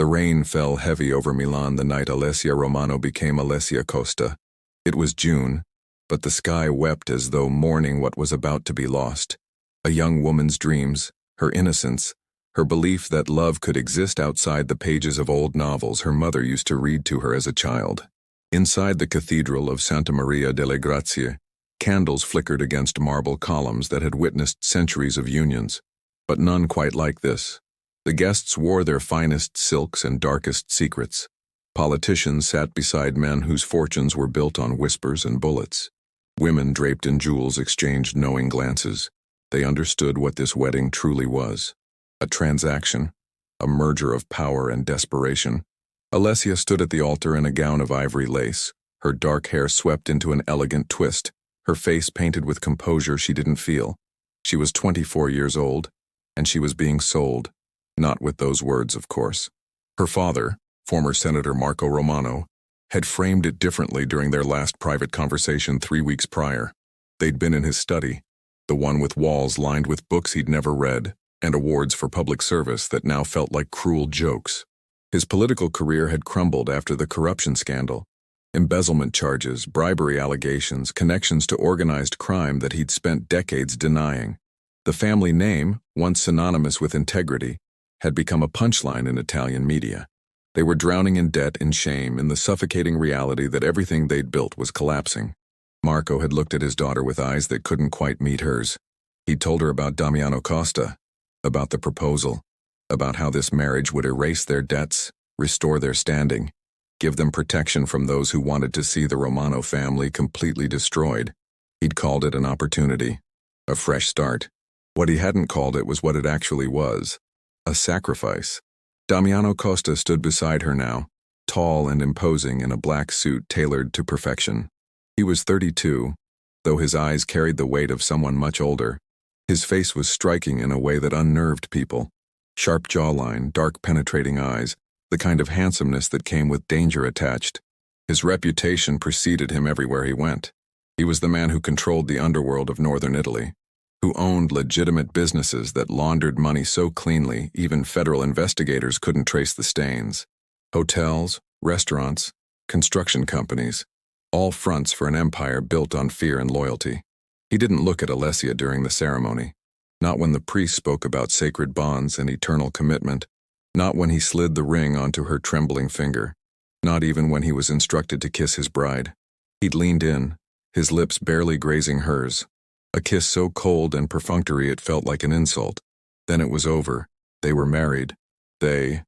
The rain fell heavy over Milan the night Alessia Romano became Alessia Costa. It was June, but the sky wept as though mourning what was about to be lost. A young woman's dreams, her innocence, her belief that love could exist outside the pages of old novels her mother used to read to her as a child. Inside the cathedral of Santa Maria delle Grazie, candles flickered against marble columns that had witnessed centuries of unions, but none quite like this. The guests wore their finest silks and darkest secrets. Politicians sat beside men whose fortunes were built on whispers and bullets. Women draped in jewels exchanged knowing glances. They understood what this wedding truly was. A transaction, a merger of power and desperation. Alessia stood at the altar in a gown of ivory lace, her dark hair swept into an elegant twist, her face painted with composure she didn't feel. She was 24 years old, and she was being sold, not with those words, of course. Her father, former Senator Marco Romano, had framed it differently during their last private conversation 3 weeks prior. They'd been in his study, the one with walls lined with books he'd never read, and awards for public service that now felt like cruel jokes. His political career had crumbled after the corruption scandal. Embezzlement charges, bribery allegations, connections to organized crime that he'd spent decades denying. The family name, once synonymous with integrity, had become a punchline in Italian media. They were drowning in debt and shame in the suffocating reality that everything they'd built was collapsing. Marco had looked at his daughter with eyes that couldn't quite meet hers. He'd told her about Damiano Costa, about the proposal, about how this marriage would erase their debts, restore their standing, give them protection from those who wanted to see the Romano family completely destroyed. He'd called it an opportunity, a fresh start. What he hadn't called it was what it actually was, a sacrifice. Damiano Costa stood beside her now, tall and imposing in a black suit tailored to perfection. He was 32, though his eyes carried the weight of someone much older. His face was striking in a way that unnerved people. Sharp jawline, dark penetrating eyes, the kind of handsomeness that came with danger attached. His reputation preceded him everywhere he went. He was the man who controlled the underworld of northern Italy, who owned legitimate businesses that laundered money so cleanly even federal investigators couldn't trace the stains. Hotels, restaurants, construction companies, all fronts for an empire built on fear and loyalty. He didn't look at Alessia during the ceremony, not when the priest spoke about sacred bonds and eternal commitment, not when he slid the ring onto her trembling finger, not even when he was instructed to kiss his bride. He'd leaned in, his lips barely grazing hers, a kiss so cold and perfunctory it felt like an insult. Then it was over. They were married. The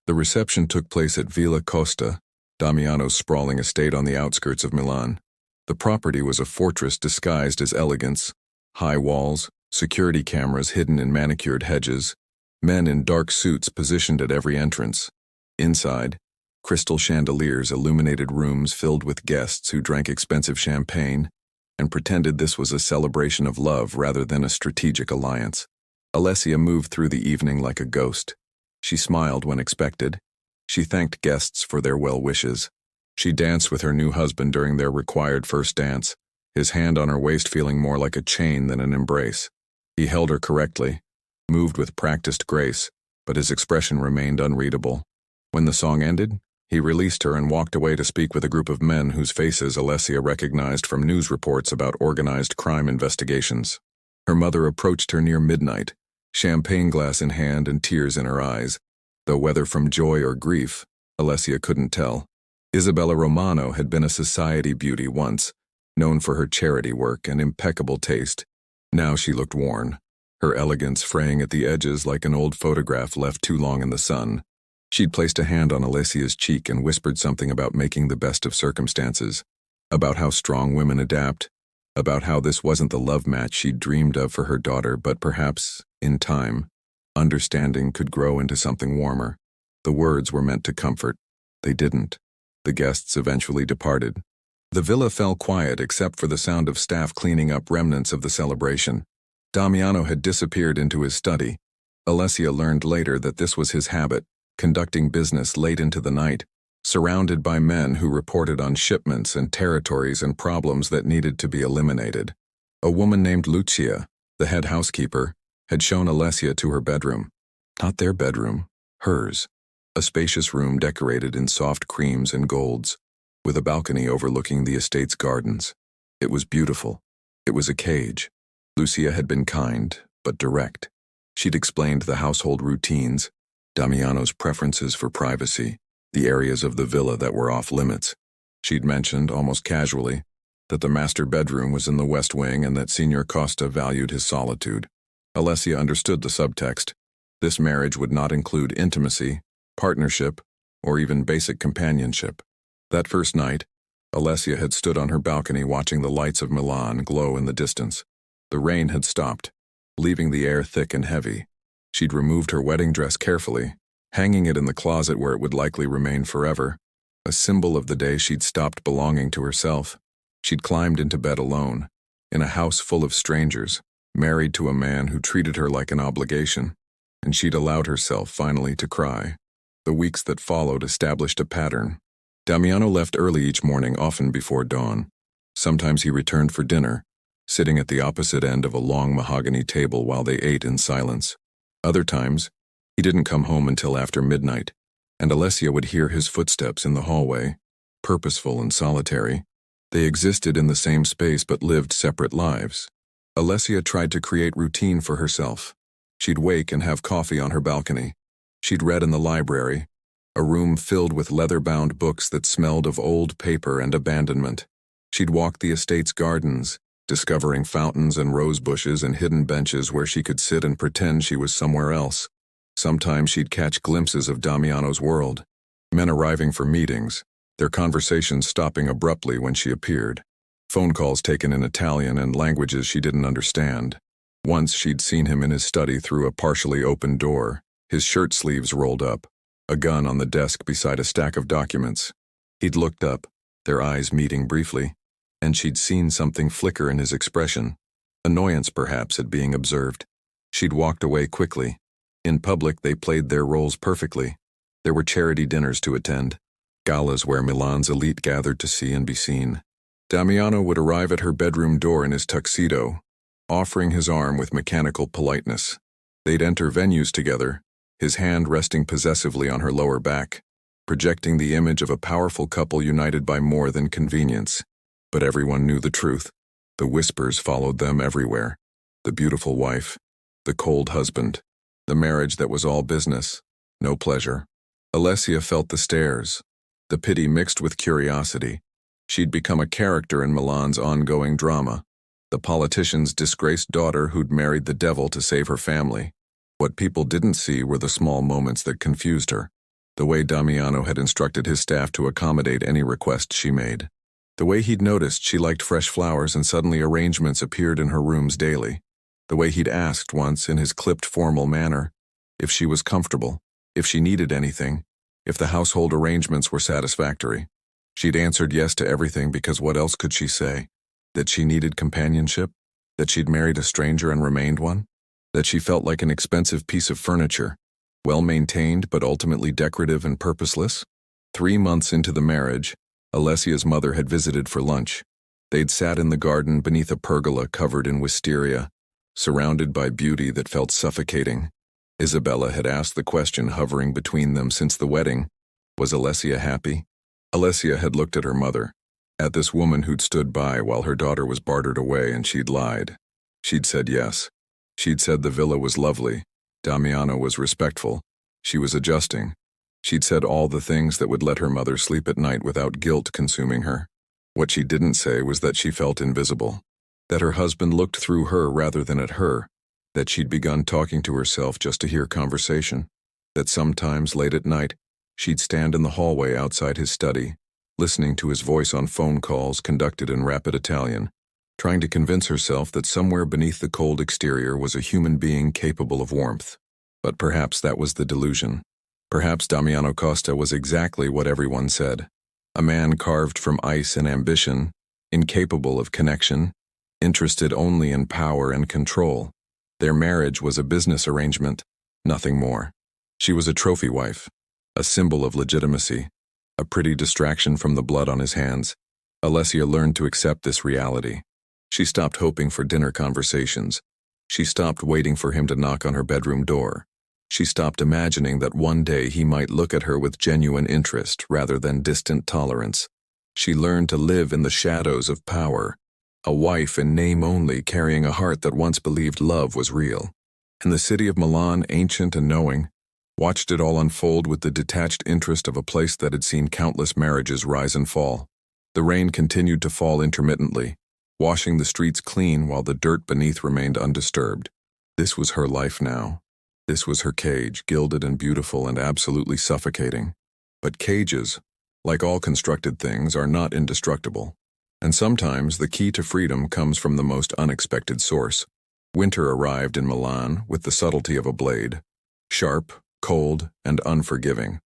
reception took place at Villa Costa, Damiano's sprawling estate on the outskirts of Milan. The property was a fortress disguised as elegance, high walls, security cameras hidden in manicured hedges, men in dark suits positioned at every entrance. Inside, crystal chandeliers illuminated rooms filled with guests who drank expensive champagne and pretended this was a celebration of love rather than a strategic alliance. Alessia moved through the evening like a ghost. She smiled when expected. She thanked guests for their well wishes. She danced with her new husband during their required first dance, his hand on her waist feeling more like a chain than an embrace. He held her correctly, moved with practiced grace, but his expression remained unreadable. When the song ended, he released her and walked away to speak with a group of men whose faces Alessia recognized from news reports about organized crime investigations. Her mother approached her near midnight, champagne glass in hand and tears in her eyes, though whether from joy or grief, Alessia couldn't tell. Isabella Romano had been a society beauty once, known for her charity work and impeccable taste. Now she looked worn, her elegance fraying at the edges like an old photograph left too long in the sun. She'd placed a hand on Alessia's cheek and whispered something about making the best of circumstances, about how strong women adapt, about how this wasn't the love match she'd dreamed of for her daughter, but perhaps, in time, understanding could grow into something warmer. The words were meant to comfort. They didn't. The guests eventually departed. The villa fell quiet except for the sound of staff cleaning up remnants of the celebration. Damiano had disappeared into his study. Alessia learned later that this was his habit, conducting business late into the night, surrounded by men who reported on shipments and territories and problems that needed to be eliminated. A woman named Lucia, the head housekeeper, had shown Alessia to her bedroom. Not their bedroom, hers. A spacious room decorated in soft creams and golds, with a balcony overlooking the estate's gardens. It was beautiful. It was a cage. Lucia had been kind, but direct. She'd explained the household routines, Damiano's preferences for privacy, the areas of the villa that were off limits. She'd mentioned, almost casually, that the master bedroom was in the west wing and that Signor Costa valued his solitude. Alessia understood the subtext. This marriage would not include intimacy, partnership, or even basic companionship. That first night, Alessia had stood on her balcony watching the lights of Milan glow in the distance. The rain had stopped, leaving the air thick and heavy. She'd removed her wedding dress carefully, hanging it in the closet where it would likely remain forever, a symbol of the day she'd stopped belonging to herself. She'd climbed into bed alone, in a house full of strangers, married to a man who treated her like an obligation, and she'd allowed herself finally to cry. The weeks that followed established a pattern. Damiano left early each morning, often before dawn. Sometimes he returned for dinner, sitting at the opposite end of a long mahogany table while they ate in silence. Other times, he didn't come home until after midnight, and Alessia would hear his footsteps in the hallway, purposeful and solitary. They existed in the same space but lived separate lives. Alessia tried to create routine for herself. She'd wake and have coffee on her balcony. She'd read in the library, a room filled with leather-bound books that smelled of old paper and abandonment. She'd walk the estate's gardens, discovering fountains and rose bushes and hidden benches where she could sit and pretend she was somewhere else. Sometimes she'd catch glimpses of Damiano's world, men arriving for meetings, their conversations stopping abruptly when she appeared, phone calls taken in Italian and languages she didn't understand. Once she'd seen him in his study through a partially open door, his shirt sleeves rolled up, a gun on the desk beside a stack of documents. He'd looked up, their eyes meeting briefly, and she'd seen something flicker in his expression, annoyance perhaps at being observed. She'd walked away quickly. In public, they played their roles perfectly. There were charity dinners to attend, galas where Milan's elite gathered to see and be seen. Damiano would arrive at her bedroom door in his tuxedo, offering his arm with mechanical politeness. They'd enter venues together, his hand resting possessively on her lower back, projecting the image of a powerful couple united by more than convenience. But everyone knew the truth. The whispers followed them everywhere. The beautiful wife, the cold husband, the marriage that was all business, no pleasure. Alessia felt the stares, the pity mixed with curiosity. She'd become a character in Milan's ongoing drama, the politician's disgraced daughter who'd married the devil to save her family. What people didn't see were the small moments that confused her, the way Damiano had instructed his staff to accommodate any request she made, the way he'd noticed she liked fresh flowers and suddenly arrangements appeared in her rooms daily, the way he'd asked once in his clipped formal manner if she was comfortable, if she needed anything, if the household arrangements were satisfactory. She'd answered yes to everything because what else could she say? That she needed companionship? That she'd married a stranger and remained one? That she felt like an expensive piece of furniture, well-maintained but ultimately decorative and purposeless? 3 months into the marriage, Alessia's mother had visited for lunch. They'd sat in the garden beneath a pergola covered in wisteria, surrounded by beauty that felt suffocating. Isabella had asked the question hovering between them since the wedding. Was Alessia happy? Alessia had looked at her mother, at this woman who'd stood by while her daughter was bartered away, and she'd lied. She'd said yes. She'd said the villa was lovely, Damiano was respectful, she was adjusting. She'd said all the things that would let her mother sleep at night without guilt consuming her. What she didn't say was that she felt invisible, that her husband looked through her rather than at her, that she'd begun talking to herself just to hear conversation, that sometimes late at night, she'd stand in the hallway outside his study, listening to his voice on phone calls conducted in rapid Italian, trying to convince herself that somewhere beneath the cold exterior was a human being capable of warmth. But perhaps that was the delusion. Perhaps Damiano Costa was exactly what everyone said. A man carved from ice and ambition, incapable of connection, interested only in power and control. Their marriage was a business arrangement, nothing more. She was a trophy wife, a symbol of legitimacy, a pretty distraction from the blood on his hands. Alessia learned to accept this reality. She stopped hoping for dinner conversations. She stopped waiting for him to knock on her bedroom door. She stopped imagining that one day he might look at her with genuine interest rather than distant tolerance. She learned to live in the shadows of power, a wife in name only, carrying a heart that once believed love was real. And the city of Milan, ancient and knowing, watched it all unfold with the detached interest of a place that had seen countless marriages rise and fall. The rain continued to fall intermittently, washing the streets clean while the dirt beneath remained undisturbed. This was her life now. This was her cage, gilded and beautiful and absolutely suffocating. But cages, like all constructed things, are not indestructible. And sometimes the key to freedom comes from the most unexpected source. Winter arrived in Milan with the subtlety of a blade, sharp, cold, and unforgiving.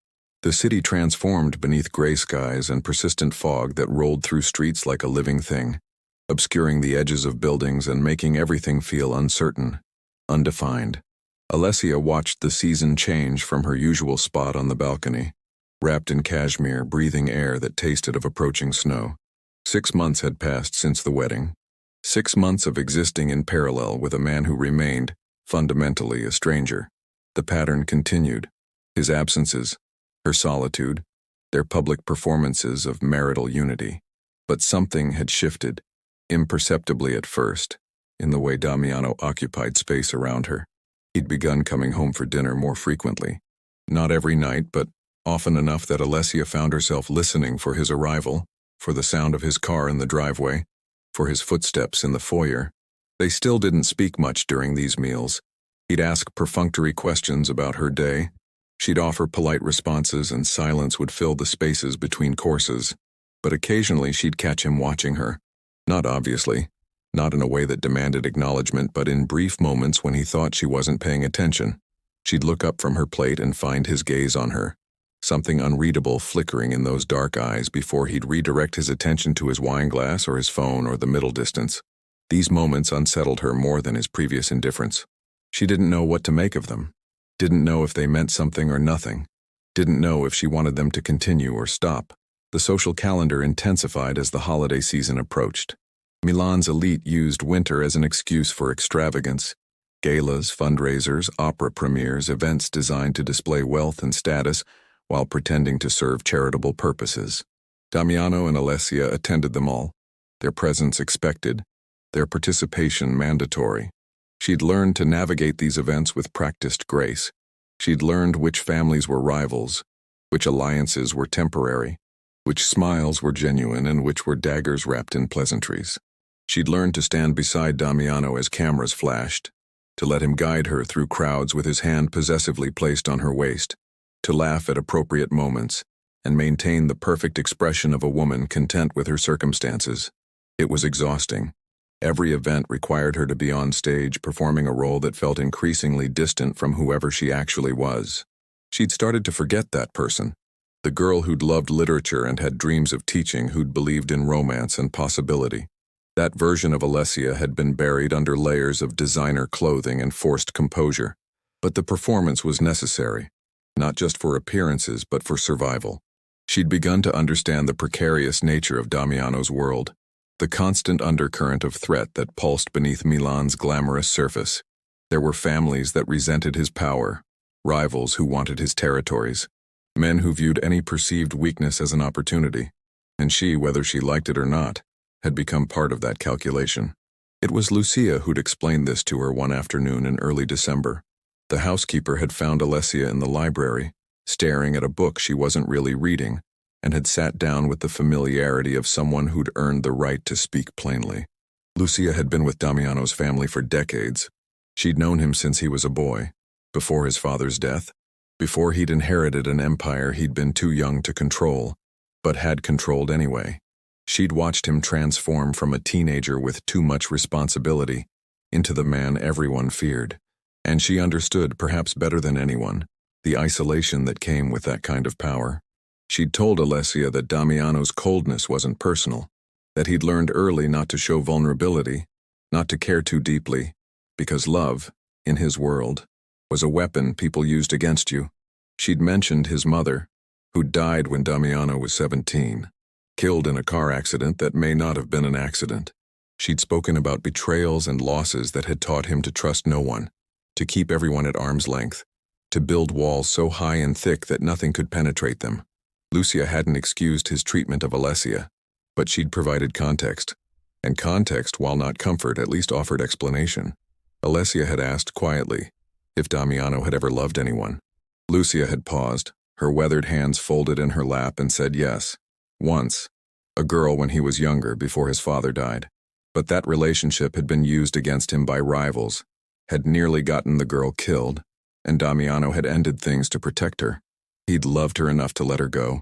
The city transformed beneath gray skies and persistent fog that rolled through streets like a living thing, obscuring the edges of buildings and making everything feel uncertain, undefined. Alessia watched the season change from her usual spot on the balcony, wrapped in cashmere, breathing air that tasted of approaching snow. 6 months had passed since the wedding. 6 months of existing in parallel with a man who remained, fundamentally, a stranger. The pattern continued. His absences, her solitude, their public performances of marital unity. But something had shifted, imperceptibly at first, in the way Damiano occupied space around her. He'd begun coming home for dinner more frequently. Not every night, but often enough that Alessia found herself listening for his arrival, for the sound of his car in the driveway, for his footsteps in the foyer. They still didn't speak much during these meals. He'd ask perfunctory questions about her day. She'd offer polite responses, and silence would fill the spaces between courses. But occasionally she'd catch him watching her. Not obviously, not in a way that demanded acknowledgement, but in brief moments when he thought she wasn't paying attention. She'd look up from her plate and find his gaze on her, something unreadable flickering in those dark eyes before he'd redirect his attention to his wineglass or his phone or the middle distance. These moments unsettled her more than his previous indifference. She didn't know what to make of them, didn't know if they meant something or nothing, didn't know if she wanted them to continue or stop. The social calendar intensified as the holiday season approached. Milan's elite used winter as an excuse for extravagance. Galas, fundraisers, opera premieres, events designed to display wealth and status while pretending to serve charitable purposes. Damiano and Alessia attended them all, their presence expected, their participation mandatory. She'd learned to navigate these events with practiced grace. She'd learned which families were rivals, which alliances were temporary, which smiles were genuine and which were daggers wrapped in pleasantries. She'd learned to stand beside Damiano as cameras flashed, to let him guide her through crowds with his hand possessively placed on her waist, to laugh at appropriate moments, and maintain the perfect expression of a woman content with her circumstances. It was exhausting. Every event required her to be on stage performing a role that felt increasingly distant from whoever she actually was. She'd started to forget that person, the girl who'd loved literature and had dreams of teaching, who'd believed in romance and possibility. That version of Alessia had been buried under layers of designer clothing and forced composure. But the performance was necessary, not just for appearances but for survival. She'd begun to understand the precarious nature of Damiano's world, the constant undercurrent of threat that pulsed beneath Milan's glamorous surface. There were families that resented his power, rivals who wanted his territories, men who viewed any perceived weakness as an opportunity. And she, whether she liked it or not, had become part of that calculation. It was Lucia who'd explained this to her one afternoon in early December. The housekeeper had found Alessia in the library, staring at a book she wasn't really reading, and had sat down with the familiarity of someone who'd earned the right to speak plainly. Lucia had been with Damiano's family for decades. She'd known him since he was a boy, before his father's death, before he'd inherited an empire he'd been too young to control, but had controlled anyway. She'd watched him transform from a teenager with too much responsibility into the man everyone feared. And she understood, perhaps better than anyone, the isolation that came with that kind of power. She'd told Alessia that Damiano's coldness wasn't personal, that he'd learned early not to show vulnerability, not to care too deeply, because love, in his world, was a weapon people used against you. She'd mentioned his mother, who died when Damiano was 17, killed in a car accident that may not have been an accident. She'd spoken about betrayals and losses that had taught him to trust no one, to keep everyone at arm's length. to build walls so high and thick that nothing could penetrate them. Lucia hadn't excused his treatment of Alessia, but she'd provided context. And context, while not comfort, at least offered explanation. Alessia had asked quietly if Damiano had ever loved anyone. Lucia had paused, her weathered hands folded in her lap, and said yes. Once. A girl when he was younger, before his father died. But that relationship had been used against him by rivals, had nearly gotten the girl killed, and Damiano had ended things to protect her. He'd loved her enough to let her go,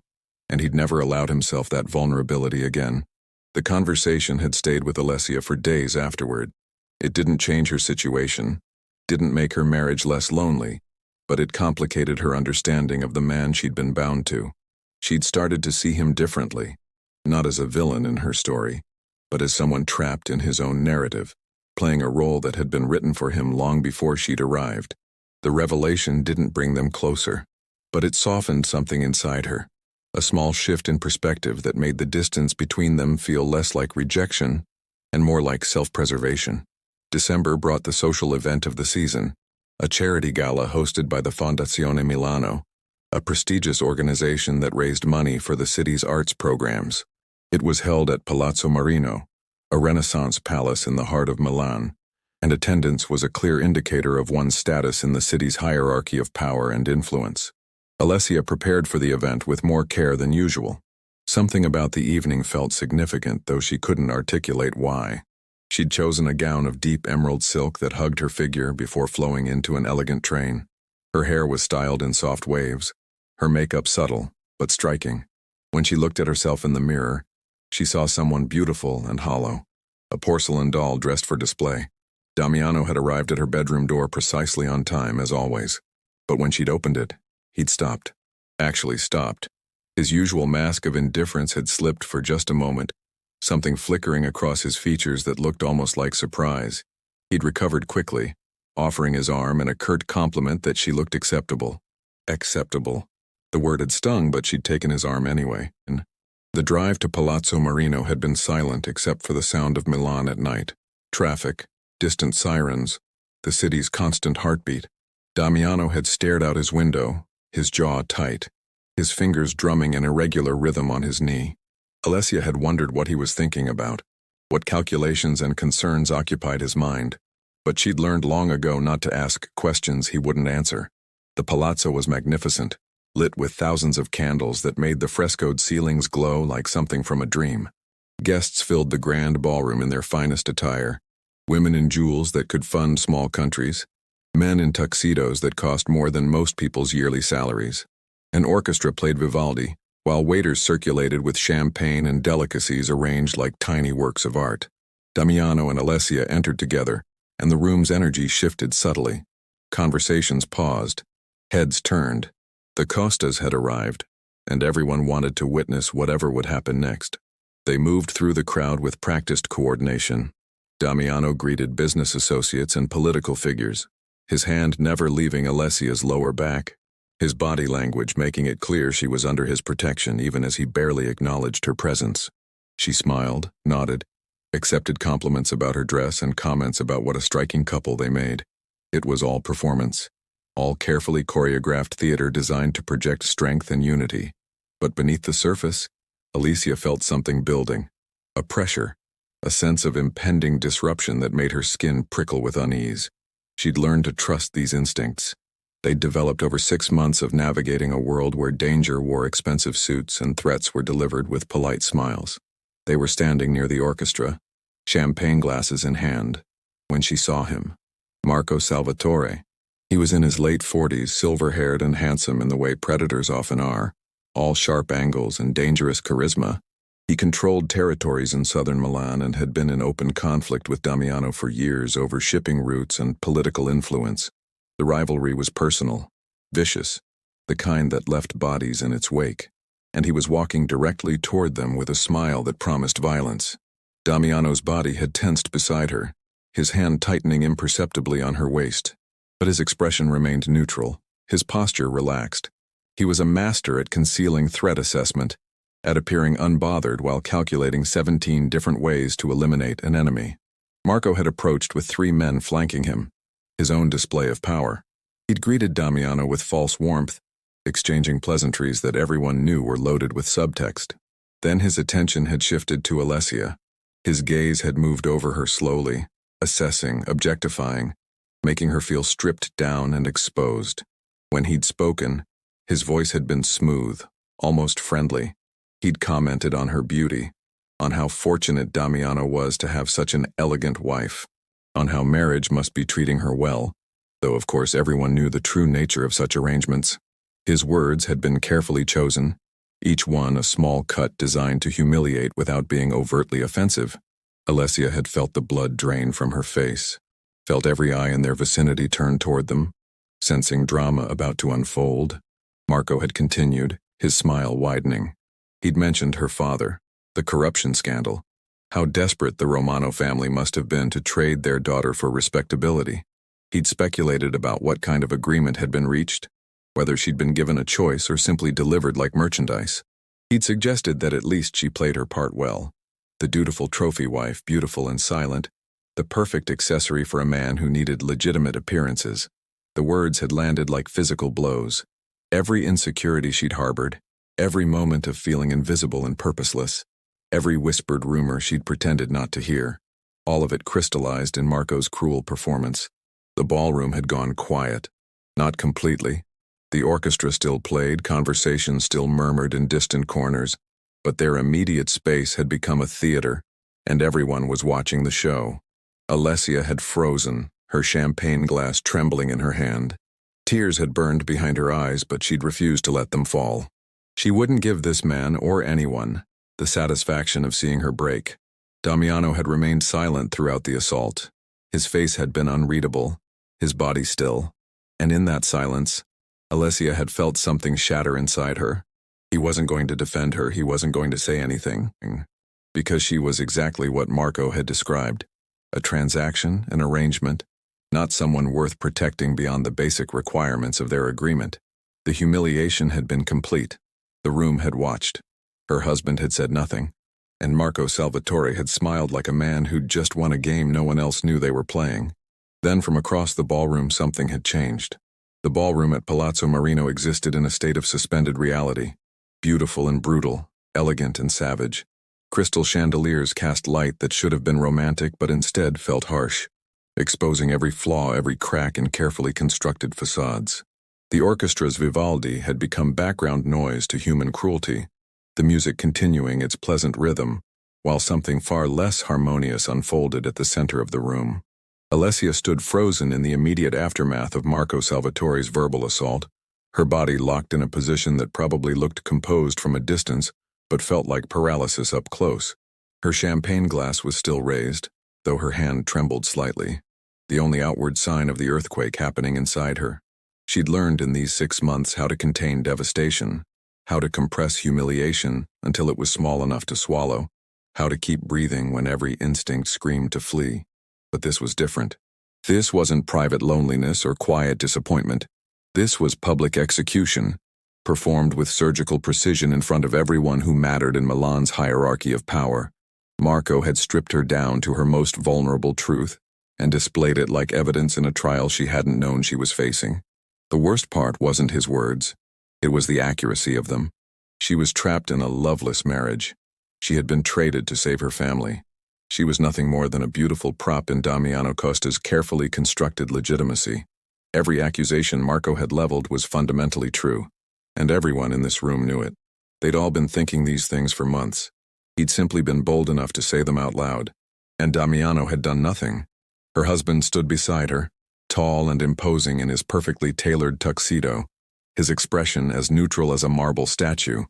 and he'd never allowed himself that vulnerability again. The conversation had stayed with Alessia for days afterward. It didn't change her situation, didn't make her marriage less lonely, but it complicated her understanding of the man she'd been bound to. She'd started to see him differently, not as a villain in her story, but as someone trapped in his own narrative, playing a role that had been written for him long before she'd arrived. The revelation didn't bring them closer, but it softened something inside her, a small shift in perspective that made the distance between them feel less like rejection and more like self-preservation. December brought the social event of the season, a charity gala hosted by the Fondazione Milano, a prestigious organization that raised money for the city's arts programs. It was held at Palazzo Marino, a Renaissance palace in the heart of Milan, and attendance was a clear indicator of one's status in the city's hierarchy of power and influence. Alessia prepared for the event with more care than usual. Something about the evening felt significant, though she couldn't articulate why. She'd chosen a gown of deep emerald silk that hugged her figure before flowing into an elegant train. Her hair was styled in soft waves, her makeup subtle, but striking. When she looked at herself in the mirror, she saw someone beautiful and hollow, a porcelain doll dressed for display. Damiano had arrived at her bedroom door precisely on time, as always. But when she'd opened it, he'd stopped. Actually stopped. His usual mask of indifference had slipped for just a moment, something flickering across his features that looked almost like surprise. He'd recovered quickly, offering his arm and a curt compliment that she looked acceptable. Acceptable. The word had stung, but she'd taken his arm anyway. The drive to Palazzo Marino had been silent except for the sound of Milan at night. Traffic, distant sirens, the city's constant heartbeat. Damiano had stared out his window, his jaw tight, his fingers drumming an irregular rhythm on his knee. Alessia had wondered what he was thinking about, what calculations and concerns occupied his mind, but she'd learned long ago not to ask questions he wouldn't answer. The palazzo was magnificent, lit with thousands of candles that made the frescoed ceilings glow like something from a dream. Guests filled the grand ballroom in their finest attire, women in jewels that could fund small countries, men in tuxedos that cost more than most people's yearly salaries. An orchestra played Vivaldi, while waiters circulated with champagne and delicacies arranged like tiny works of art. Damiano and Alessia entered together, and the room's energy shifted subtly. Conversations paused, heads turned. The Costas had arrived, and everyone wanted to witness whatever would happen next. They moved through the crowd with practiced coordination. Damiano greeted business associates and political figures, his hand never leaving Alessia's lower back, his body language making it clear she was under his protection even as he barely acknowledged her presence. She smiled, nodded, accepted compliments about her dress and comments about what a striking couple they made. It was all performance, all carefully choreographed theater designed to project strength and unity. But beneath the surface, Alessia felt something building, a pressure, a sense of impending disruption that made her skin prickle with unease. She'd learned to trust these instincts. They'd developed over 6 months of navigating a world where danger wore expensive suits and threats were delivered with polite smiles. They were standing near the orchestra, champagne glasses in hand, when she saw him. Marco Salvatore. He was in his late 40s, silver-haired and handsome in the way predators often are, all sharp angles and dangerous charisma. He controlled territories in southern Milan and had been in open conflict with Damiano for years over shipping routes and political influence. The rivalry was personal, vicious, the kind that left bodies in its wake, and he was walking directly toward them with a smile that promised violence. Damiano's body had tensed beside her, his hand tightening imperceptibly on her waist, but his expression remained neutral, his posture relaxed. He was a master at concealing threat assessment, at appearing unbothered while calculating 17 different ways to eliminate an enemy. Marco had approached with 3 men flanking him, his own display of power. He'd greeted Damiano with false warmth, exchanging pleasantries that everyone knew were loaded with subtext. Then his attention had shifted to Alessia. His gaze had moved over her slowly, assessing, objectifying, making her feel stripped down and exposed. When he'd spoken, his voice had been smooth, almost friendly. He'd commented on her beauty, on how fortunate Damiano was to have such an elegant wife, on how marriage must be treating her well, though of course everyone knew the true nature of such arrangements. His words had been carefully chosen, each one a small cut designed to humiliate without being overtly offensive. Alessia had felt the blood drain from her face, felt every eye in their vicinity turn toward them, sensing drama about to unfold. Marco had continued, his smile widening. He'd mentioned her father, the corruption scandal, how desperate the Romano family must have been to trade their daughter for respectability. He'd speculated about what kind of agreement had been reached, whether she'd been given a choice or simply delivered like merchandise. He'd suggested that at least she played her part well. The dutiful trophy wife, beautiful and silent, the perfect accessory for a man who needed legitimate appearances. The words had landed like physical blows. Every insecurity she'd harbored, every moment of feeling invisible and purposeless, every whispered rumor she'd pretended not to hear, all of it crystallized in Marco's cruel performance. The ballroom had gone quiet. Not completely. The orchestra still played, conversation still murmured in distant corners, but their immediate space had become a theater, and everyone was watching the show. Alessia had frozen, her champagne glass trembling in her hand. Tears had burned behind her eyes, but she'd refused to let them fall. She wouldn't give this man, or anyone, the satisfaction of seeing her break. Damiano had remained silent throughout the assault. His face had been unreadable, his body still, and in that silence, Alessia had felt something shatter inside her. He wasn't going to defend her, he wasn't going to say anything, because she was exactly what Marco had described. A transaction, an arrangement, not someone worth protecting beyond the basic requirements of their agreement. The humiliation had been complete. The room had watched. Her husband had said nothing, and Marco Salvatore had smiled like a man who'd just won a game no one else knew they were playing. Then from across the ballroom something had changed. The ballroom at Palazzo Marino existed in a state of suspended reality. Beautiful and brutal, elegant and savage. Crystal chandeliers cast light that should have been romantic but instead felt harsh, exposing every flaw, every crack in carefully constructed facades. The orchestra's Vivaldi had become background noise to human cruelty, the music continuing its pleasant rhythm, while something far less harmonious unfolded at the center of the room. Alessia stood frozen in the immediate aftermath of Marco Salvatore's verbal assault, her body locked in a position that probably looked composed from a distance, but felt like paralysis up close. Her champagne glass was still raised, though her hand trembled slightly, the only outward sign of the earthquake happening inside her. She'd learned in these 6 months how to contain devastation, how to compress humiliation until it was small enough to swallow, how to keep breathing when every instinct screamed to flee. But this was different. This wasn't private loneliness or quiet disappointment. This was public execution, performed with surgical precision in front of everyone who mattered in Milan's hierarchy of power. Marco had stripped her down to her most vulnerable truth and displayed it like evidence in a trial she hadn't known she was facing. The worst part wasn't his words. It was the accuracy of them. She was trapped in a loveless marriage. She had been traded to save her family. She was nothing more than a beautiful prop in Damiano Costa's carefully constructed legitimacy. Every accusation Marco had leveled was fundamentally true, and everyone in this room knew it. They'd all been thinking these things for months. He'd simply been bold enough to say them out loud, and Damiano had done nothing. Her husband stood beside her, tall and imposing in his perfectly tailored tuxedo, his expression as neutral as a marble statue.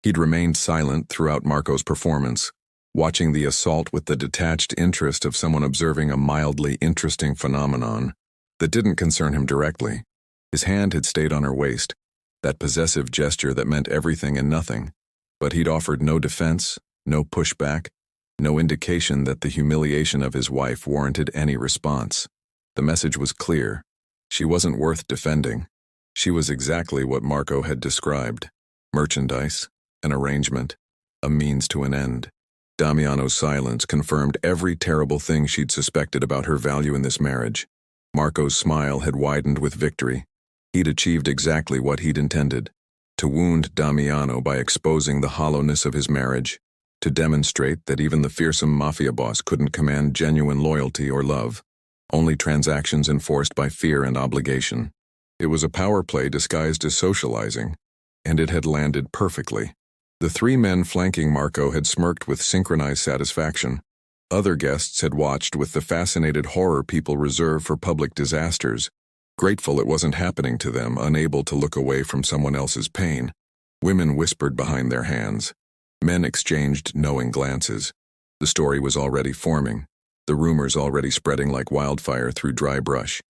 He'd remained silent throughout Marco's performance, watching the assault with the detached interest of someone observing a mildly interesting phenomenon that didn't concern him directly. His hand had stayed on her waist, that possessive gesture that meant everything and nothing, but he'd offered no defense, no pushback, no indication that the humiliation of his wife warranted any response. The message was clear. She wasn't worth defending. She was exactly what Marco had described: merchandise, an arrangement, a means to an end. Damiano's silence confirmed every terrible thing she'd suspected about her value in this marriage. Marco's smile had widened with victory. He'd achieved exactly what he'd intended: to wound Damiano by exposing the hollowness of his marriage, to demonstrate that even the fearsome Mafia boss couldn't command genuine loyalty or love, only transactions enforced by fear and obligation. It was a power play disguised as socializing, and it had landed perfectly. The three men flanking Marco had smirked with synchronized satisfaction. Other guests had watched with the fascinated horror people reserve for public disasters, grateful it wasn't happening to them, unable to look away from someone else's pain. Women whispered behind their hands. Men exchanged knowing glances. The story was already forming, the rumors already spreading like wildfire through dry brush.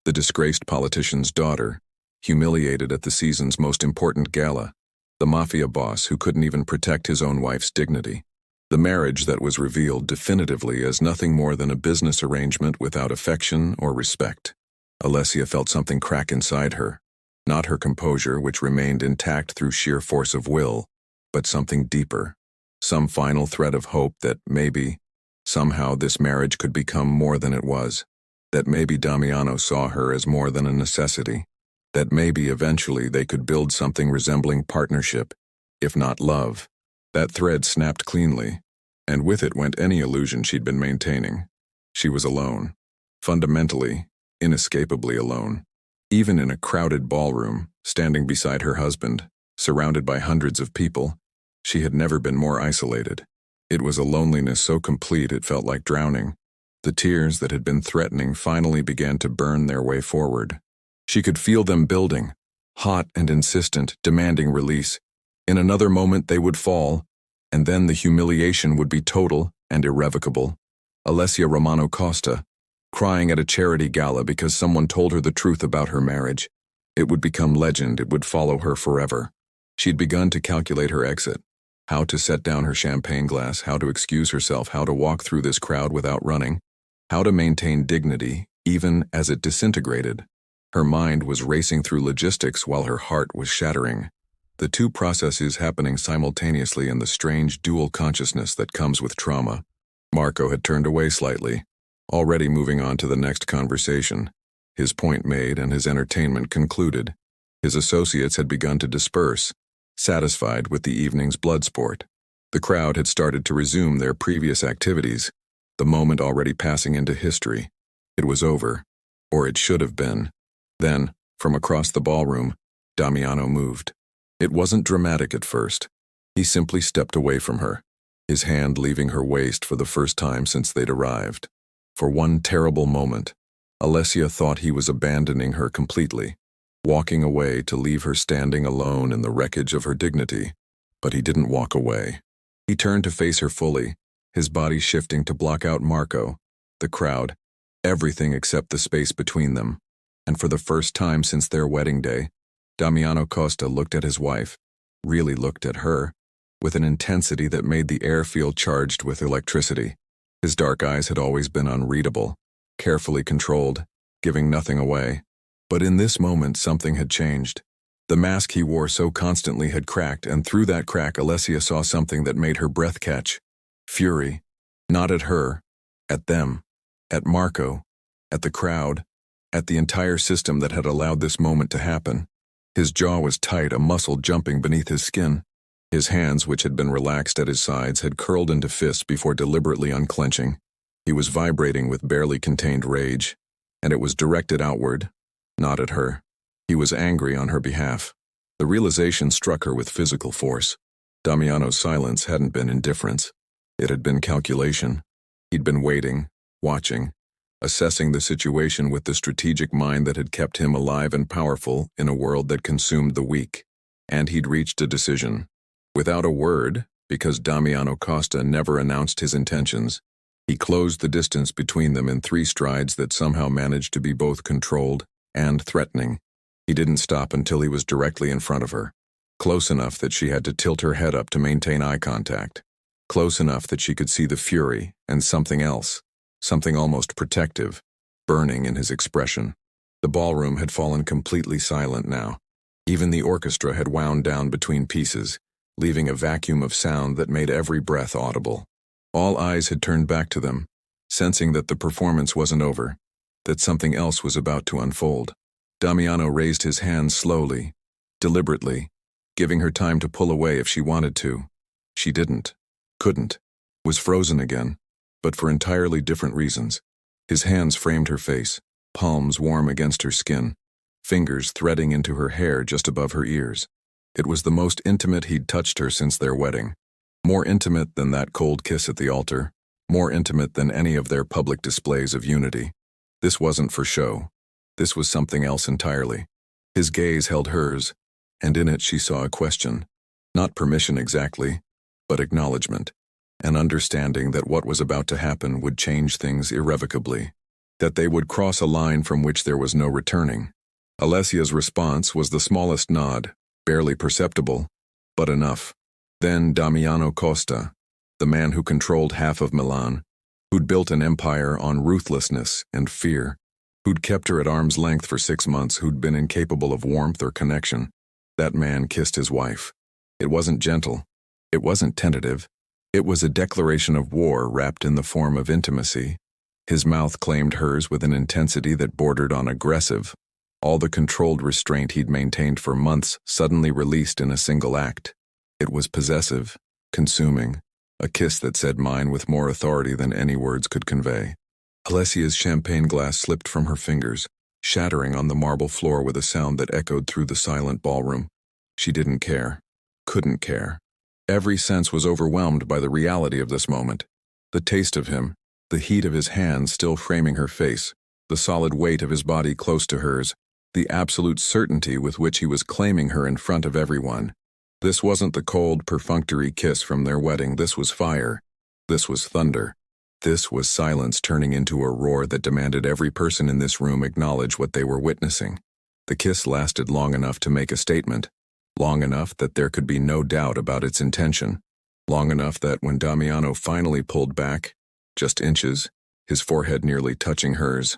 The disgraced politician's daughter, humiliated at the season's most important gala. The Mafia boss who couldn't even protect his own wife's dignity. The marriage that was revealed definitively as nothing more than a business arrangement without affection or respect. Alessia felt something crack inside her. Not her composure, which remained intact through sheer force of will, but something deeper. Some final thread of hope that maybe, somehow this marriage could become more than it was. That maybe Damiano saw her as more than a necessity. That maybe eventually they could build something resembling partnership, if not love. That thread snapped cleanly, and with it went any illusion she'd been maintaining. She was alone. Fundamentally, inescapably alone. Even in a crowded ballroom, standing beside her husband, surrounded by hundreds of people, she had never been more isolated. It was a loneliness so complete it felt like drowning. The tears that had been threatening finally began to burn their way forward. She could feel them building, hot and insistent, demanding release. In another moment they would fall, and then the humiliation would be total and irrevocable. Alessia Romano Costa, crying at a charity gala because someone told her the truth about her marriage. It would become legend, it would follow her forever. She'd begun to calculate her exit. How to set down her champagne glass, how to excuse herself, how to walk through this crowd without running, how to maintain dignity, even as it disintegrated. Her mind was racing through logistics while her heart was shattering. The two processes happening simultaneously in the strange dual consciousness that comes with trauma. Marco had turned away slightly, already moving on to the next conversation. His point made and his entertainment concluded. His associates had begun to disperse, satisfied with the evening's blood sport. The crowd had started to resume their previous activities, the moment already passing into history. It was over, or it should have been. Then, from across the ballroom, Damiano moved. It wasn't dramatic at first. He simply stepped away from her, his hand leaving her waist for the first time since they'd arrived. For one terrible moment, Alessia thought he was abandoning her completely, walking away to leave her standing alone in the wreckage of her dignity. But he didn't walk away. He turned to face her fully, his body shifting to block out Marco, the crowd, everything except the space between them. And for the first time since their wedding day, Damiano Costa looked at his wife, really looked at her, with an intensity that made the air feel charged with electricity. His dark eyes had always been unreadable, carefully controlled, giving nothing away. But in this moment something had changed. The mask he wore so constantly had cracked, and through that crack Alessia saw something that made her breath catch. Fury. Not at her, at them, at Marco, at the crowd, at the entire system that had allowed this moment to happen. His jaw was tight, a muscle jumping beneath his skin. His hands, which had been relaxed at his sides, had curled into fists before deliberately unclenching. He was vibrating with barely contained rage, and it was directed outward, not at her. He was angry on her behalf. The realization struck her with physical force. Damiano's silence hadn't been indifference. It had been calculation. He'd been waiting, watching, assessing the situation with the strategic mind that had kept him alive and powerful in a world that consumed the weak. And he'd reached a decision. Without a word, because Damiano Costa never announced his intentions, he closed the distance between them in 3 strides that somehow managed to be both controlled and threatening. He didn't stop until he was directly in front of her, close enough that she had to tilt her head up to maintain eye contact, close enough that she could see the fury and something else, something almost protective, burning in his expression. The ballroom had fallen completely silent now. Even the orchestra had wound down between pieces, leaving a vacuum of sound that made every breath audible. All eyes had turned back to them, sensing that the performance wasn't over, that something else was about to unfold. Damiano raised his hand slowly, deliberately, giving her time to pull away if she wanted to. She didn't, couldn't, was frozen again, but for entirely different reasons. His hands framed her face, palms warm against her skin, fingers threading into her hair just above her ears. It was the most intimate he'd touched her since their wedding. More intimate than that cold kiss at the altar, more intimate than any of their public displays of unity. This wasn't for show. This was something else entirely. His gaze held hers, and in it she saw a question. Not permission exactly, but acknowledgement. An understanding that what was about to happen would change things irrevocably. That they would cross a line from which there was no returning. Alessia's response was the smallest nod, barely perceptible, but enough. Then Damiano Costa, the man who controlled half of Milan, who'd built an empire on ruthlessness and fear, who'd kept her at arm's length for 6 months, who'd been incapable of warmth or connection. That man kissed his wife. It wasn't gentle. It wasn't tentative. It was a declaration of war wrapped in the form of intimacy. His mouth claimed hers with an intensity that bordered on aggressive. All the controlled restraint he'd maintained for months suddenly released in a single act. It was possessive, consuming, a kiss that said mine with more authority than any words could convey. Alessia's champagne glass slipped from her fingers, shattering on the marble floor with a sound that echoed through the silent ballroom. She didn't care, couldn't care. Every sense was overwhelmed by the reality of this moment. The taste of him, the heat of his hands still framing her face, the solid weight of his body close to hers, the absolute certainty with which he was claiming her in front of everyone. This wasn't the cold, perfunctory kiss from their wedding. This was fire. This was thunder. This was silence turning into a roar that demanded every person in this room acknowledge what they were witnessing. The kiss lasted long enough to make a statement, long enough that there could be no doubt about its intention, long enough that when Damiano finally pulled back, just inches, his forehead nearly touching hers,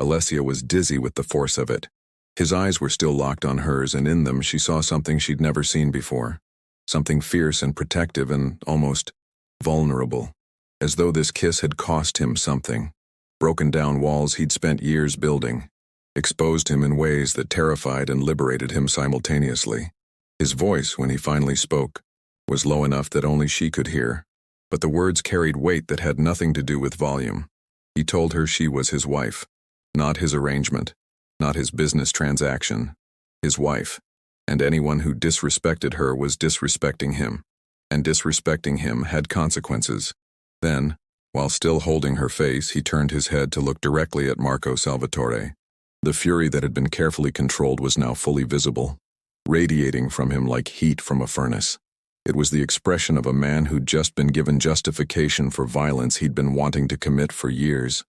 Alessia was dizzy with the force of it. His eyes were still locked on hers, and in them she saw something she'd never seen before. Something fierce and protective and almost vulnerable. As though this kiss had cost him something. Broken down walls he'd spent years building. Exposed him in ways that terrified and liberated him simultaneously. His voice, when he finally spoke, was low enough that only she could hear. But the words carried weight that had nothing to do with volume. He told her she was his wife. Not his arrangement. Not his business transaction, his wife, and anyone who disrespected her was disrespecting him, and disrespecting him had consequences. Then, while still holding her face, he turned his head to look directly at Marco Salvatore. The fury that had been carefully controlled was now fully visible, radiating from him like heat from a furnace. It was the expression of a man who'd just been given justification for violence he'd been wanting to commit for years.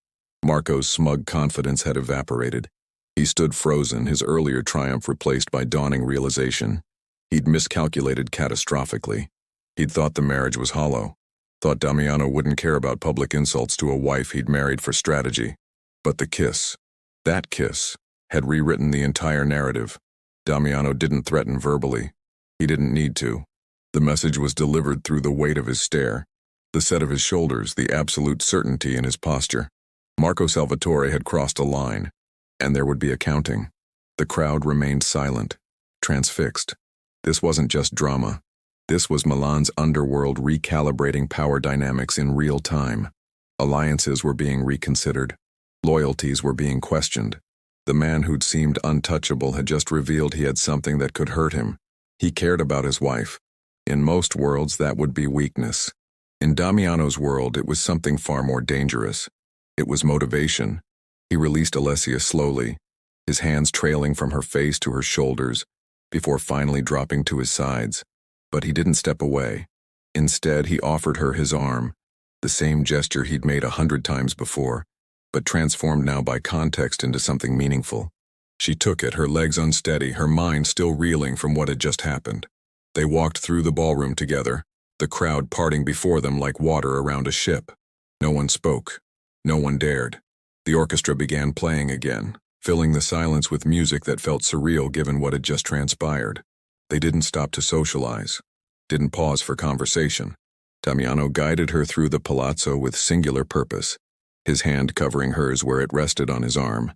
Marco's smug confidence had evaporated. He stood frozen, his earlier triumph replaced by dawning realization. He'd miscalculated catastrophically. He'd thought the marriage was hollow. Thought Damiano wouldn't care about public insults to a wife he'd married for strategy. But the kiss, that kiss, had rewritten the entire narrative. Damiano didn't threaten verbally. He didn't need to. The message was delivered through the weight of his stare, the set of his shoulders, the absolute certainty in his posture. Marco Salvatore had crossed a line. And there would be a counting. The crowd remained silent, transfixed. This wasn't just drama. This was Milan's underworld recalibrating power dynamics in real time. Alliances were being reconsidered. Loyalties were being questioned. The man who'd seemed untouchable had just revealed he had something that could hurt him. He cared about his wife. In most worlds, that would be weakness. In Damiano's world, it was something far more dangerous. It was motivation. He released Alessia slowly, his hands trailing from her face to her shoulders, before finally dropping to his sides. But he didn't step away. Instead, he offered her his arm, the same gesture he'd made 100 times before, but transformed now by context into something meaningful. She took it, her legs unsteady, her mind still reeling from what had just happened. They walked through the ballroom together, the crowd parting before them like water around a ship. No one spoke. No one dared. The orchestra began playing again, filling the silence with music that felt surreal given what had just transpired. They didn't stop to socialize, didn't pause for conversation. Damiano guided her through the palazzo with singular purpose, his hand covering hers where it rested on his arm,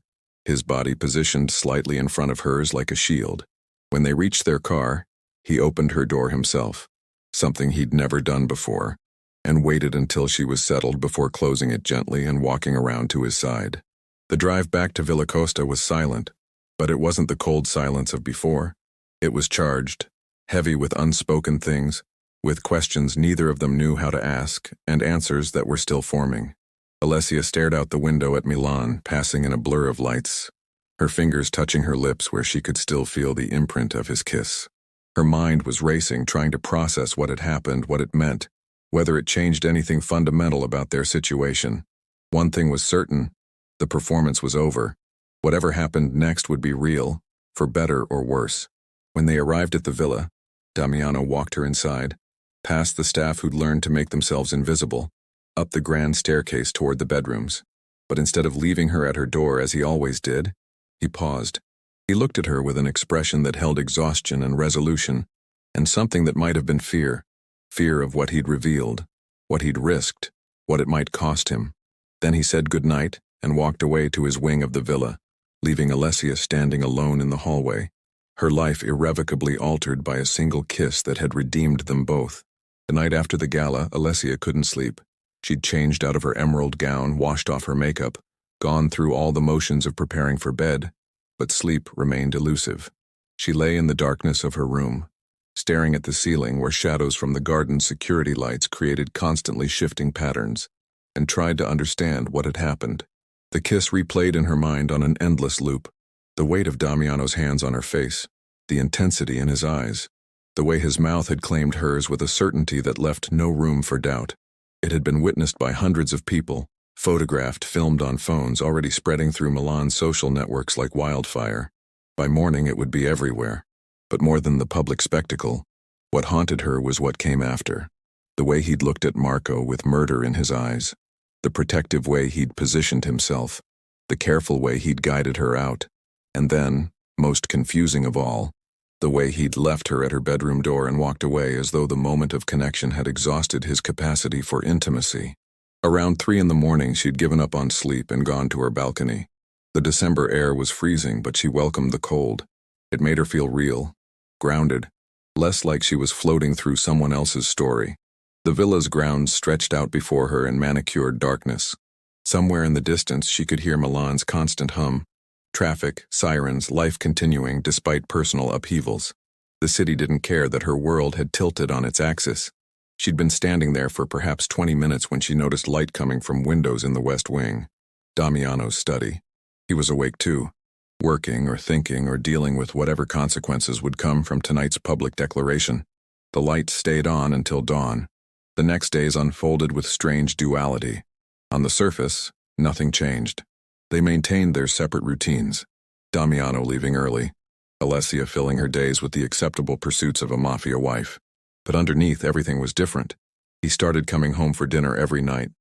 his body positioned slightly in front of hers like a shield. When they reached their car, he opened her door himself, something he'd never done before, and waited until she was settled before closing it gently and walking around to his side. The drive back to Villa Costa was silent, but it wasn't the cold silence of before. It was charged, heavy with unspoken things, with questions neither of them knew how to ask, and answers that were still forming. Alessia stared out the window at Milan, passing in a blur of lights, her fingers touching her lips where she could still feel the imprint of his kiss. Her mind was racing, trying to process what had happened, what it meant, whether it changed anything fundamental about their situation. One thing was certain: the performance was over. Whatever happened next would be real, for better or worse. When they arrived at the villa, Damiano walked her inside, past the staff who'd learned to make themselves invisible, up the grand staircase toward the bedrooms. But instead of leaving her at her door as he always did, he paused. He looked at her with an expression that held exhaustion and resolution, and something that might have been fear. Fear of what he'd revealed, what he'd risked, what it might cost him. Then he said goodnight and walked away to his wing of the villa, leaving Alessia standing alone in the hallway, her life irrevocably altered by a single kiss that had redeemed them both. The night after the gala, Alessia couldn't sleep. She'd changed out of her emerald gown, washed off her makeup, gone through all the motions of preparing for bed, but sleep remained elusive. She lay in the darkness of her room, staring at the ceiling where shadows from the garden's security lights created constantly shifting patterns, and tried to understand what had happened. The kiss replayed in her mind on an endless loop. The weight of Damiano's hands on her face, the intensity in his eyes, the way his mouth had claimed hers with a certainty that left no room for doubt. It had been witnessed by hundreds of people, photographed, filmed on phones, already spreading through Milan's social networks like wildfire. By morning it would be everywhere. But more than the public spectacle, what haunted her was what came after. The way he'd looked at Marco with murder in his eyes, the protective way he'd positioned himself, the careful way he'd guided her out, and then, most confusing of all, the way he'd left her at her bedroom door and walked away as though the moment of connection had exhausted his capacity for intimacy. Around 3 in the morning, she'd given up on sleep and gone to her balcony. The December air was freezing, but she welcomed the cold. It made her feel real, grounded, less like she was floating through someone else's story. The villa's grounds stretched out before her in manicured darkness. Somewhere in the distance, she could hear Milan's constant hum. Traffic, sirens, life continuing despite personal upheavals. The city didn't care that her world had tilted on its axis. She'd been standing there for perhaps 20 minutes when she noticed light coming from windows in the west wing. Damiano's study. He was awake too, working or thinking or dealing with whatever consequences would come from tonight's public declaration. The light stayed on until dawn. The next days unfolded with strange duality. On the surface, nothing changed. They maintained their separate routines. Damiano leaving early, Alessia filling her days with the acceptable pursuits of a Mafia wife. But underneath, everything was different. He started coming home for dinner every night,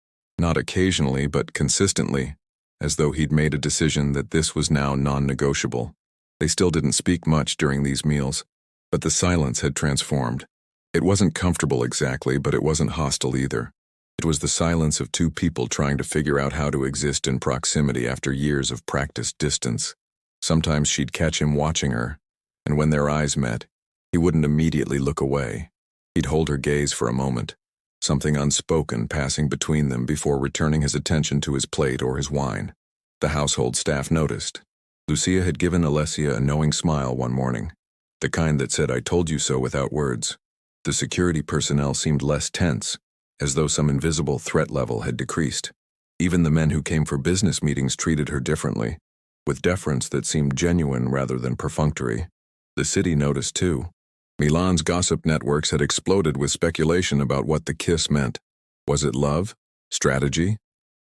not occasionally but consistently, as though he'd made a decision that this was now non-negotiable. They still didn't speak much during these meals, but the silence had transformed. It wasn't comfortable exactly, but it wasn't hostile either. It was the silence of two people trying to figure out how to exist in proximity after years of practiced distance. Sometimes she'd catch him watching her, and when their eyes met, he wouldn't immediately look away. He'd hold her gaze for a moment, something unspoken passing between them before returning his attention to his plate or his wine. The household staff noticed. Lucia had given Alessia a knowing smile one morning, the kind that said, "I told you so," without words. The security personnel seemed less tense, as though some invisible threat level had decreased. Even the men who came for business meetings treated her differently, with deference that seemed genuine rather than perfunctory. The city noticed too. Milan's gossip networks had exploded with speculation about what the kiss meant. Was it love? Strategy?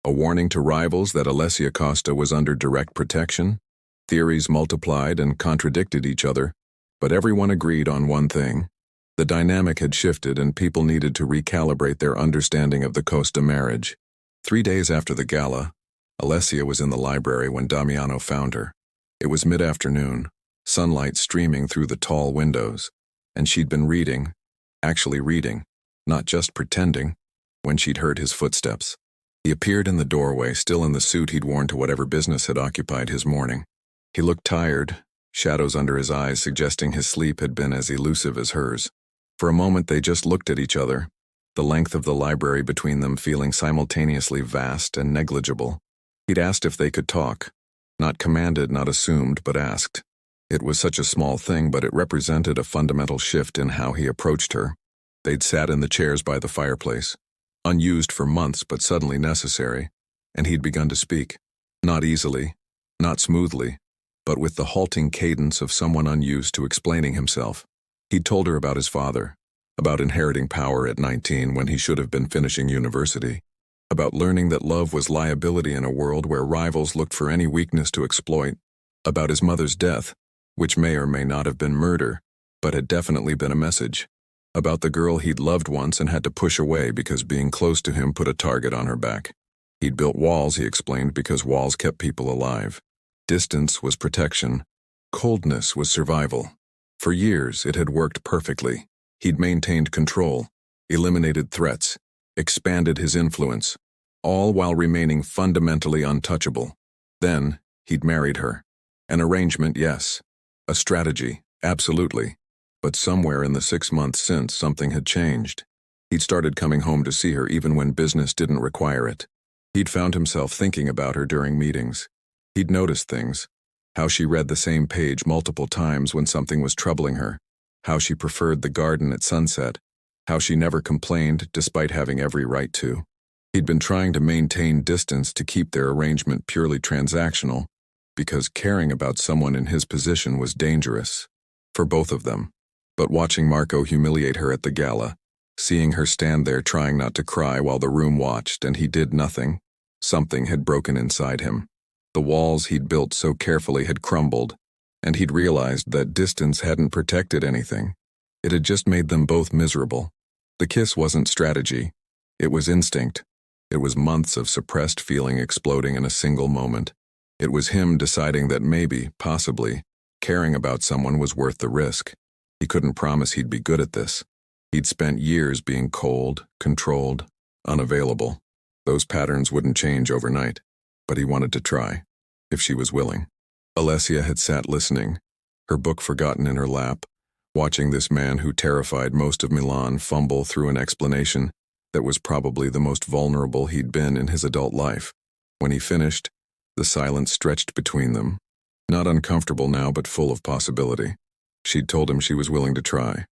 A warning to rivals that Alessia Costa was under direct protection? Theories multiplied and contradicted each other, but everyone agreed on one thing. The dynamic had shifted and people needed to recalibrate their understanding of the Costa marriage. 3 days after the gala, Alessia was in the library when Damiano found her. It was mid-afternoon, sunlight streaming through the tall windows, and she'd been reading, actually reading, not just pretending, when she'd heard his footsteps. He appeared in the doorway, still in the suit he'd worn to whatever business had occupied his morning. He looked tired, shadows under his eyes suggesting his sleep had been as elusive as hers. For a moment they just looked at each other, the length of the library between them feeling simultaneously vast and negligible. He'd asked if they could talk. Not commanded, not assumed, but asked. It was such a small thing, but it represented a fundamental shift in how he approached her. They'd sat in the chairs by the fireplace, unused for months but suddenly necessary, and he'd begun to speak. Not easily, not smoothly, but with the halting cadence of someone unused to explaining himself. He'd told her about his father, about inheriting power at 19 when he should have been finishing university, about learning that love was liability in a world where rivals looked for any weakness to exploit, about his mother's death, which may or may not have been murder, but had definitely been a message, about the girl he'd loved once and had to push away because being close to him put a target on her back. He'd built walls, he explained, because walls kept people alive. Distance was protection. Coldness was survival. For years, it had worked perfectly. He'd maintained control, eliminated threats, expanded his influence, all while remaining fundamentally untouchable. Then, he'd married her. An arrangement, yes. A strategy, absolutely. But somewhere in the 6 months since, something had changed. He'd started coming home to see her even when business didn't require it. He'd found himself thinking about her during meetings. He'd noticed things. How she read the same page multiple times when something was troubling her. How she preferred the garden at sunset. How she never complained despite having every right to. He'd been trying to maintain distance to keep their arrangement purely transactional, because caring about someone in his position was dangerous. For both of them. But watching Marco humiliate her at the gala, seeing her stand there trying not to cry while the room watched and he did nothing, something had broken inside him. The walls he'd built so carefully had crumbled, and he'd realized that distance hadn't protected anything. It had just made them both miserable. The kiss wasn't strategy. It was instinct. It was months of suppressed feeling exploding in a single moment. It was him deciding that maybe, possibly, caring about someone was worth the risk. He couldn't promise he'd be good at this. He'd spent years being cold, controlled, unavailable. Those patterns wouldn't change overnight, but he wanted to try, if she was willing. Alessia had sat listening, her book forgotten in her lap, watching this man who terrified most of Milan fumble through an explanation that was probably the most vulnerable he'd been in his adult life. When he finished, the silence stretched between them, not uncomfortable now but full of possibility. She'd told him she was willing to try,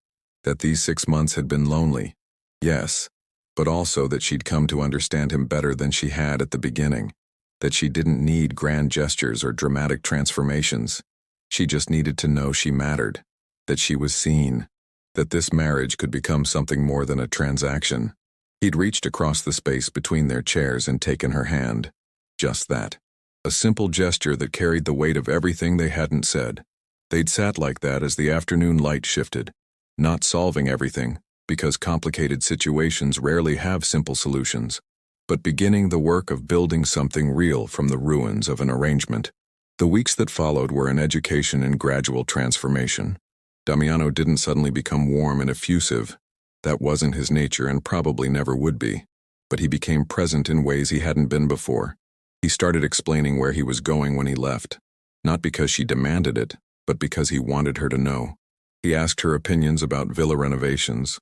that these 6 months had been lonely, yes, but also that she'd come to understand him better than she had at the beginning, that she didn't need grand gestures or dramatic transformations. She just needed to know she mattered, that she was seen, that this marriage could become something more than a transaction. He'd reached across the space between their chairs and taken her hand. Just that. A simple gesture that carried the weight of everything they hadn't said. They'd sat like that as the afternoon light shifted, not solving everything, because complicated situations rarely have simple solutions, but beginning the work of building something real from the ruins of an arrangement. The weeks that followed were an education in gradual transformation. Damiano didn't suddenly become warm and effusive. That wasn't his nature and probably never would be. But he became present in ways he hadn't been before. He started explaining where he was going when he left, not because she demanded it, but because he wanted her to know. He asked her opinions about villa renovations,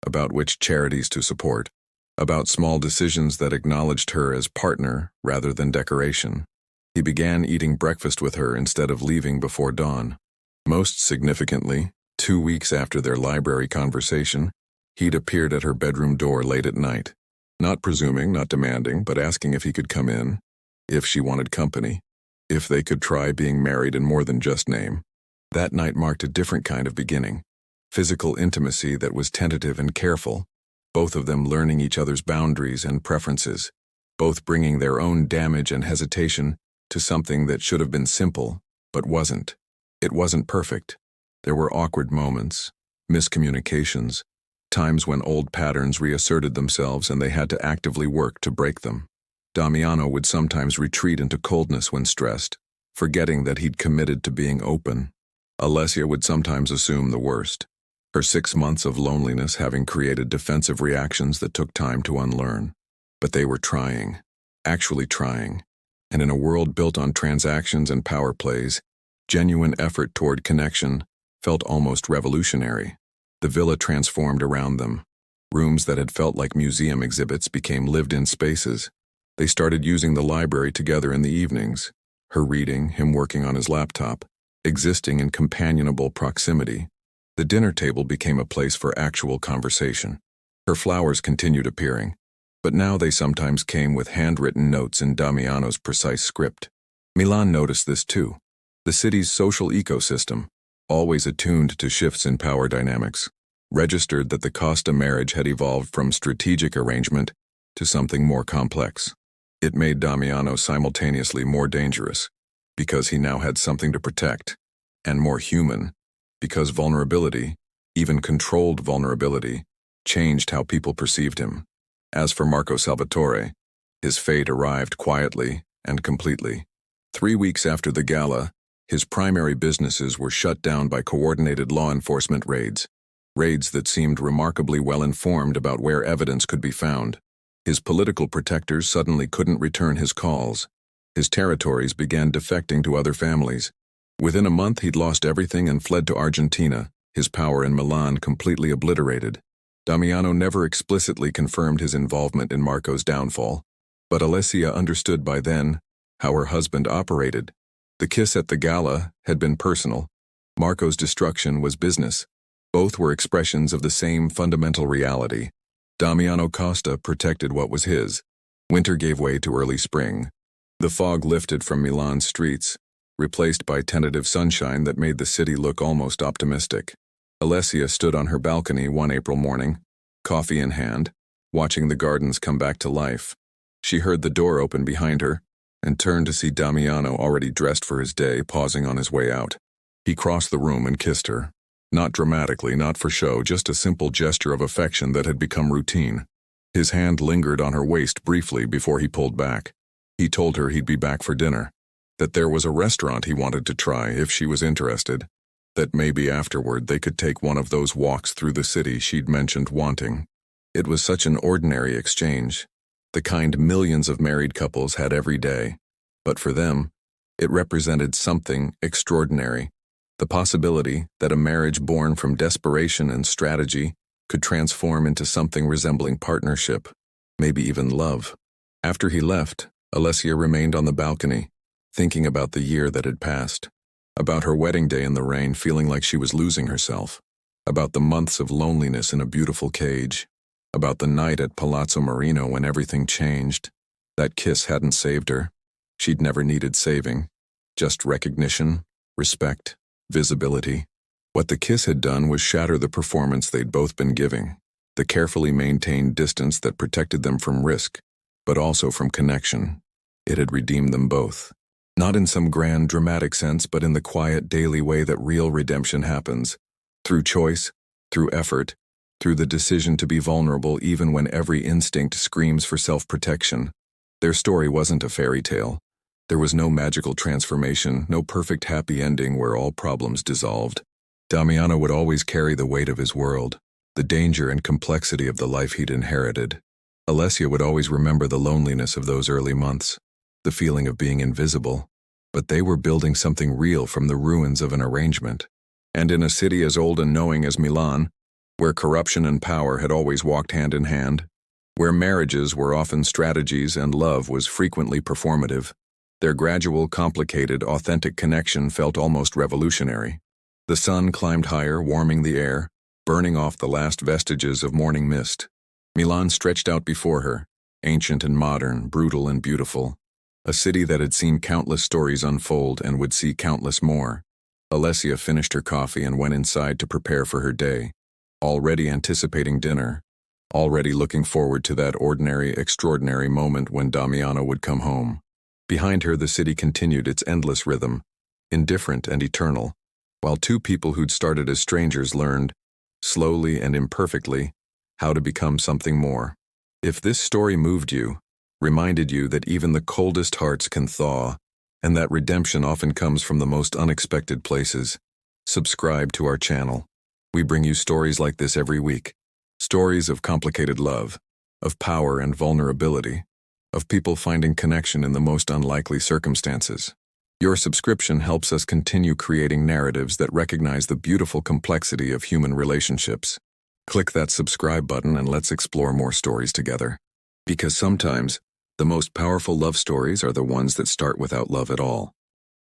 about which charities to support, about small decisions that acknowledged her as partner rather than decoration. He began eating breakfast with her instead of leaving before dawn. Most significantly, 2 weeks after their library conversation, he'd appeared at her bedroom door late at night, not presuming, not demanding, but asking if he could come in, if she wanted company, if they could try being married in more than just name. That night marked a different kind of beginning, physical intimacy that was tentative and careful, both of them learning each other's boundaries and preferences, both bringing their own damage and hesitation to something that should have been simple, but wasn't. It wasn't perfect. There were awkward moments, miscommunications, times when old patterns reasserted themselves and they had to actively work to break them. Damiano would sometimes retreat into coldness when stressed, forgetting that he'd committed to being open. Alessia would sometimes assume the worst, her 6 months of loneliness having created defensive reactions that took time to unlearn. But they were trying, actually trying, and in a world built on transactions and power plays, genuine effort toward connection, felt almost revolutionary. The villa transformed around them. Rooms that had felt like museum exhibits became lived-in spaces. They started using the library together in the evenings, her reading, him working on his laptop, existing in companionable proximity. The dinner table became a place for actual conversation. Her flowers continued appearing, but now they sometimes came with handwritten notes in Damiano's precise script. Milan noticed this too. The city's social ecosystem, always attuned to shifts in power dynamics, registered that the Costa marriage had evolved from strategic arrangement to something more complex. It made Damiano simultaneously more dangerous, because he now had something to protect, and more human, because vulnerability, even controlled vulnerability, changed how people perceived him. As for Marco Salvatore, his fate arrived quietly and completely. 3 weeks after the gala, his primary businesses were shut down by coordinated law enforcement raids that seemed remarkably well-informed about where evidence could be found. His political protectors suddenly couldn't return his calls. His territories began defecting to other families. Within a month, he'd lost everything and fled to Argentina, his power in Milan completely obliterated. Damiano never explicitly confirmed his involvement in Marco's downfall, but Alessia understood by then how her husband operated. The kiss at the gala had been personal. Marco's destruction was business. Both were expressions of the same fundamental reality. Damiano Costa protected what was his. Winter gave way to early spring. The fog lifted from Milan's streets, replaced by tentative sunshine that made the city look almost optimistic. Alessia stood on her balcony one April morning, coffee in hand, watching the gardens come back to life. She heard the door open behind her and turned to see Damiano already dressed for his day, pausing on his way out. He crossed the room and kissed her. Not dramatically, not for show, just a simple gesture of affection that had become routine. His hand lingered on her waist briefly before he pulled back. He told her he'd be back for dinner, that there was a restaurant he wanted to try if she was interested, that maybe afterward they could take one of those walks through the city she'd mentioned wanting. It was such an ordinary exchange, the kind millions of married couples had every day, but for them, it represented something extraordinary. The possibility that a marriage born from desperation and strategy could transform into something resembling partnership, maybe even love. After he left, Alessia remained on the balcony, thinking about the year that had passed, about her wedding day in the rain feeling like she was losing herself, about the months of loneliness in a beautiful cage, about the night at Palazzo Marino when everything changed. That kiss hadn't saved her. She'd never needed saving, just recognition, respect, visibility. What the kiss had done was shatter the performance they'd both been giving, the carefully maintained distance that protected them from risk, but also from connection. It had redeemed them both. Not in some grand dramatic sense, but in the quiet daily way that real redemption happens. Through choice, through effort, through the decision to be vulnerable even when every instinct screams for self-protection. Their story wasn't a fairy tale. There was no magical transformation, no perfect happy ending where all problems dissolved. Damiano would always carry the weight of his world, the danger and complexity of the life he'd inherited. Alessia would always remember the loneliness of those early months, the feeling of being invisible, but they were building something real from the ruins of an arrangement. And in a city as old and knowing as Milan, where corruption and power had always walked hand in hand, where marriages were often strategies and love was frequently performative, their gradual, complicated, authentic connection felt almost revolutionary. The sun climbed higher, warming the air, burning off the last vestiges of morning mist. Milan stretched out before her, ancient and modern, brutal and beautiful, a city that had seen countless stories unfold and would see countless more. Alessia finished her coffee and went inside to prepare for her day, already anticipating dinner, already looking forward to that ordinary, extraordinary moment when Damiano would come home. Behind her, the city continued its endless rhythm, indifferent and eternal, while two people who'd started as strangers learned, slowly and imperfectly, how to become something more. If this story moved you, reminded you that even the coldest hearts can thaw, and that redemption often comes from the most unexpected places, subscribe to our channel. We bring you stories like this every week. Stories of complicated love, of power and vulnerability, of people finding connection in the most unlikely circumstances. Your subscription helps us continue creating narratives that recognize the beautiful complexity of human relationships. Click that subscribe button and let's explore more stories together. Because sometimes, the most powerful love stories are the ones that start without love at all.